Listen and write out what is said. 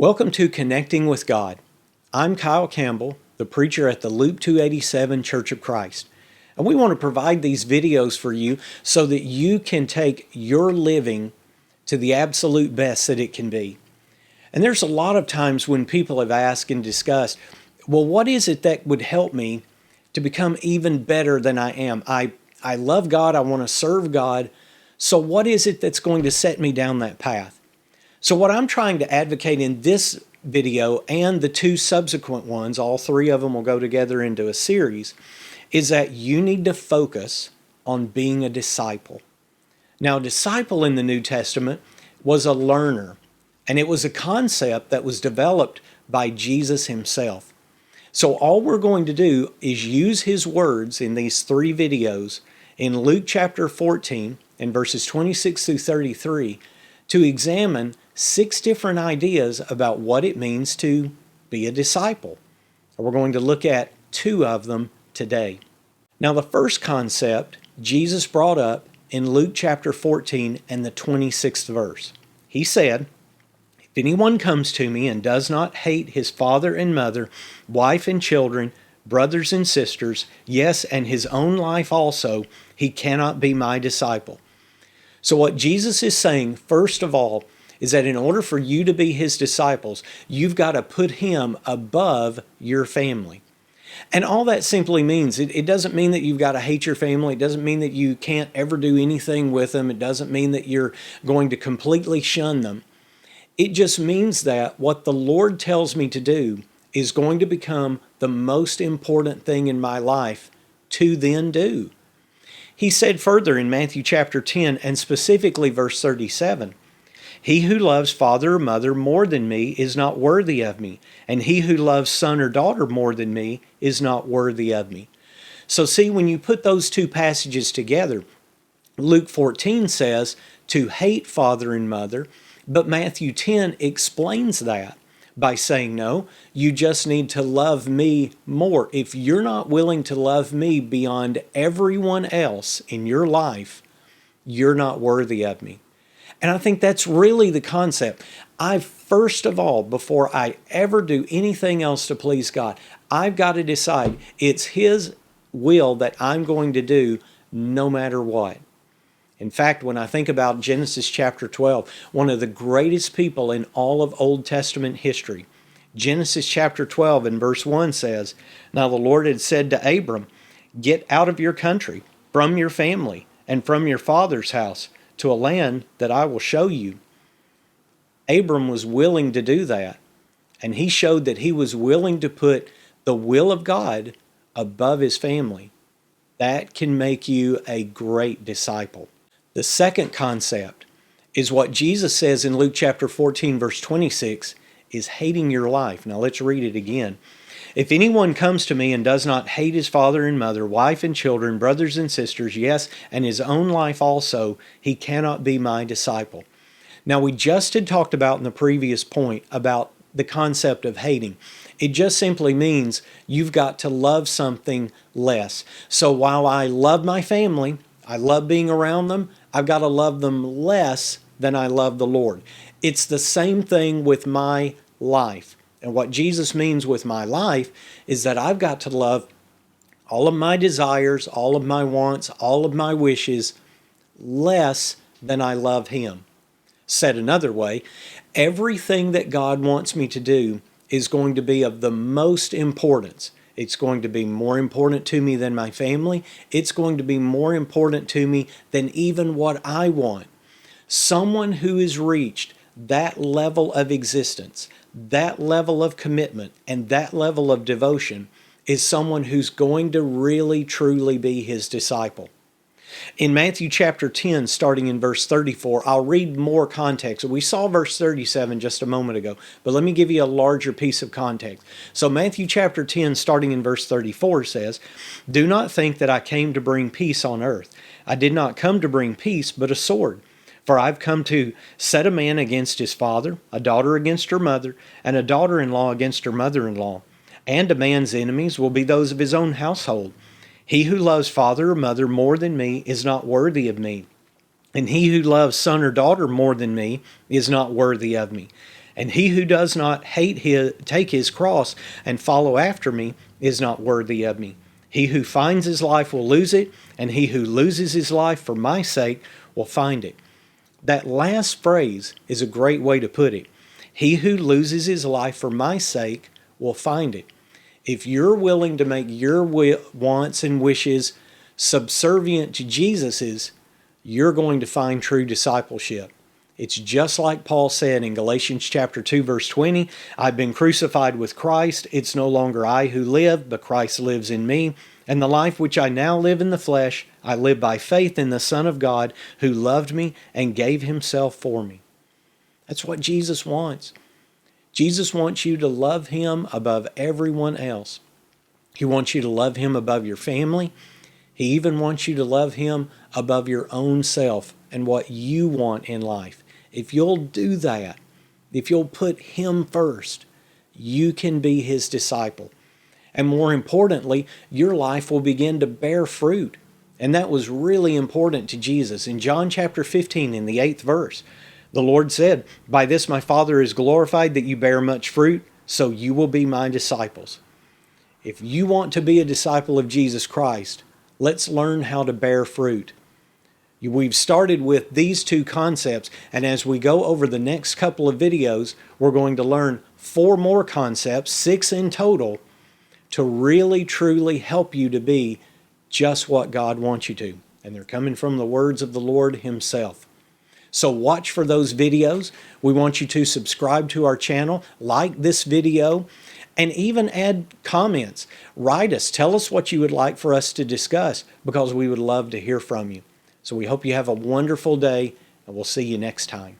Welcome to Connecting with God. I'm Kyle Campbell, the preacher at the Loop 287 Church of Christ. And we want to provide these videos for you so that you can take your living to the absolute best that it can be. And there's a lot of times when people have asked and discussed, well, what is it that would help me to become even better than I am? I love God, I want to serve God, so what is it that's going to set me down that path? So what I'm trying to advocate in this video and the two subsequent ones, all three of them will go together into a series, is that you need to focus on being a disciple. Now, a disciple in the New Testament was a learner, and it was a concept that was developed by Jesus himself. So all we're going to do is use his words in these three videos in Luke chapter 14 and verses 26 through 33 to examine 6 different ideas about what it means to be a disciple. We're going to look at 2 of them today. Now, the first concept Jesus brought up in Luke chapter 14 and the 26th verse. He said, "If anyone comes to me and does not hate his father and mother, wife and children, brothers and sisters, yes, and his own life also, he cannot be my disciple." So what Jesus is saying, first of all, is that in order for you to be his disciples, you've got to put him above your family. And all that simply means, it doesn't mean that you've got to hate your family. It doesn't mean that you can't ever do anything with them. It doesn't mean that you're going to completely shun them. It just means that what the Lord tells me to do is going to become the most important thing in my life to then do. He said further in Matthew chapter 10 and specifically verse 37, "He who loves father or mother more than me is not worthy of me, and he who loves son or daughter more than me is not worthy of me." So see, when you put those two passages together, Luke 14 says to hate father and mother, but Matthew 10 explains that by saying, no, you just need to love me more. If you're not willing to love me beyond everyone else in your life, you're not worthy of me. And I think that's really the concept. First of all, before I ever do anything else to please God, I've got to decide it's his will that I'm going to do no matter what. In fact, when I think about Genesis chapter 12, one of the greatest people in all of Old Testament history, Genesis chapter 12 and verse 1 says, "Now the Lord had said to Abram, get out of your country, from your family, and from your father's house, to a land that I will show you." Abram was willing to do that, and he showed that he was willing to put the will of God above his family. That can make you a great disciple. The second concept is what Jesus says in Luke chapter 14, verse 26, is hating your life. Now let's read it again. "If anyone comes to me and does not hate his father and mother, wife and children, brothers and sisters, yes, and his own life also, he cannot be my disciple." Now we just had talked about in the previous point about the concept of hating. It just simply means you've got to love something less. So while I love my family, I love being around them, I've got to love them less than I love the Lord. It's the same thing with my life. And what Jesus means with my life is that I've got to love all of my desires, all of my wants, all of my wishes less than I love him. Said another way, everything that God wants me to do is going to be of the most importance. It's going to be more important to me than my family. It's going to be more important to me than even what I want. Someone who has reached that level of existence, that level of commitment, and that level of devotion is someone who's going to really, truly be his disciple. In Matthew chapter 10, starting in verse 34, I'll read more context. We saw verse 37 just a moment ago, but let me give you a larger piece of context. So Matthew chapter 10, starting in verse 34 says, "Do not think that I came to bring peace on earth. I did not come to bring peace, but a sword. For I've come to set a man against his father, a daughter against her mother, and a daughter-in-law against her mother-in-law. And a man's enemies will be those of his own household. He who loves father or mother more than me is not worthy of me, and he who loves son or daughter more than me is not worthy of me. And he who does not take his cross and follow after me is not worthy of me. He who finds his life will lose it, and he who loses his life for my sake will find it. That last phrase is a great way to put it. He who loses his life for my sake will find it. If you're willing to make your wants and wishes subservient to Jesus's, you're going to find true discipleship. It's just like Paul said in Galatians chapter 2, verse 20, I've been crucified with Christ. It's no longer I who live, but Christ lives in me. And the life which I now live in the flesh, I live by faith in the Son of God who loved me and gave himself for me. That's what Jesus wants. Jesus wants you to love him above everyone else. He wants you to love him above your family. He even wants you to love him above your own self and what you want in life. If you'll do that, if you'll put him first, you can be his disciple. And more importantly, your life will begin to bear fruit. And that was really important to Jesus. In John chapter 15, in the 8th verse, the Lord said, by this my Father is glorified, that you bear much fruit, so you will be my disciples. If you want to be a disciple of Jesus Christ, let's learn how to bear fruit. We've started with these two concepts, and as we go over the next couple of videos, we're going to learn 4 more concepts, 6 in total, to really truly help you to be just what God wants you to. And they're coming from the words of the Lord himself. So watch for those videos. We want you to subscribe to our channel, like this video, and even add comments. Write us. Tell us what you would like for us to discuss, because we would love to hear from you. So we hope you have a wonderful day, and we'll see you next time.